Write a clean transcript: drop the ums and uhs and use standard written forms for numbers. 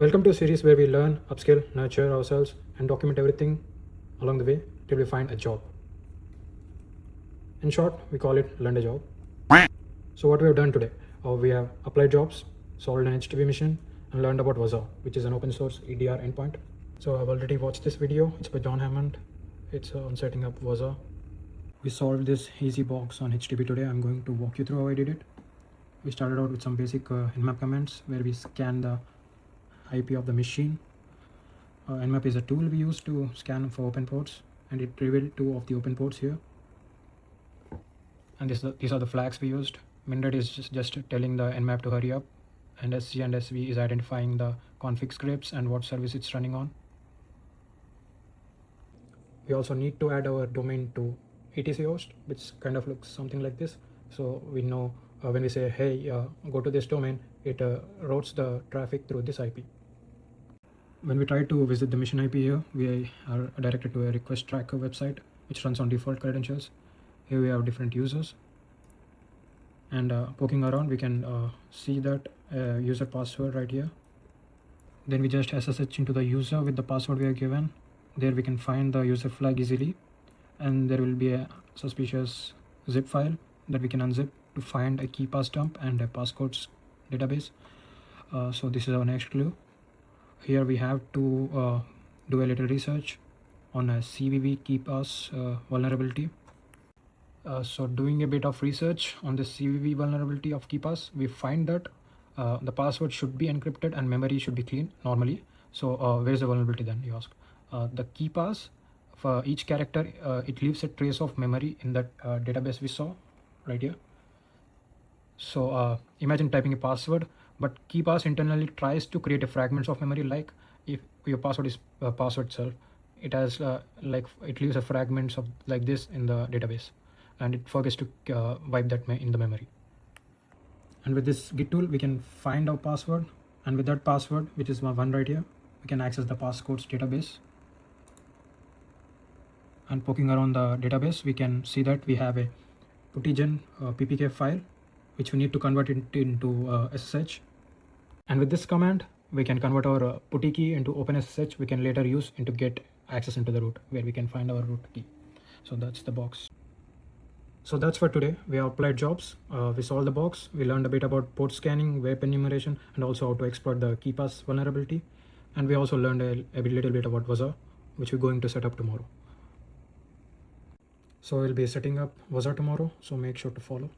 Welcome to a series where we learn, upskill, nurture ourselves, and document everything along the way till we find a job. In short, we call it LUND a job. So what we have done today, we have applied jobs, solved an HTTP mission, and learned about Waza, which is an open source EDR endpoint. So I've already watched this video. It's by John Hammond. It's on setting up Waza. We solved this easy box on HTTP today. I'm going to walk you through how I did it. We started out with some basic nmap commands where we scan the IP of the machine. Nmap is a tool we use to scan for open ports, and it revealed 2 of the open ports here. And these are the flags we used. Minret is just telling the nmap to hurry up, and SC and SV is identifying the config scripts and what service it's running on. We also need to add our domain to etc host, which kind of looks something like this. So we know when we say, hey, go to this domain, it routes the traffic through this IP. When we try to visit the mission IP here, we are directed to a request tracker website, which runs on default credentials. Here we have different users. And poking around, we can see that user password right here. Then we just SSH into the user with the password we are given. There we can find the user flag easily. And there will be a suspicious zip file that we can unzip to find a key pass dump and a passcodes database. So this is our next clue. Here we have to do a little research on a CVV key pass vulnerability. So doing a bit of research on the CVV vulnerability of key pass, we find that the password should be encrypted and memory should be clean normally. So where's the vulnerability then, you ask? The key pass, for each character, it leaves a trace of memory in that database we saw right here. So imagine typing a password, but key pass internally tries to create a fragments of memory. Like if your password is password itself, it has it leaves a fragments of like this in the database, and it forgets to wipe that in the memory. And with this git tool, we can find our password, and with that password, which is one right here, we can access the passcodes database. And poking around the database, we can see that we have a puttygen ppk file, which we need to convert it into SSH. And with this command, we can convert our putty key into OpenSSH. We can later use to get access into the root, where we can find our root key. So that's the box. So that's for today. We have applied jobs. We solved the box. We learned a bit about port scanning, web enumeration, and also how to exploit the key pass vulnerability. And we also learned a little bit about Waza, which we're going to set up tomorrow. So we'll be setting up Waza tomorrow. So make sure to follow.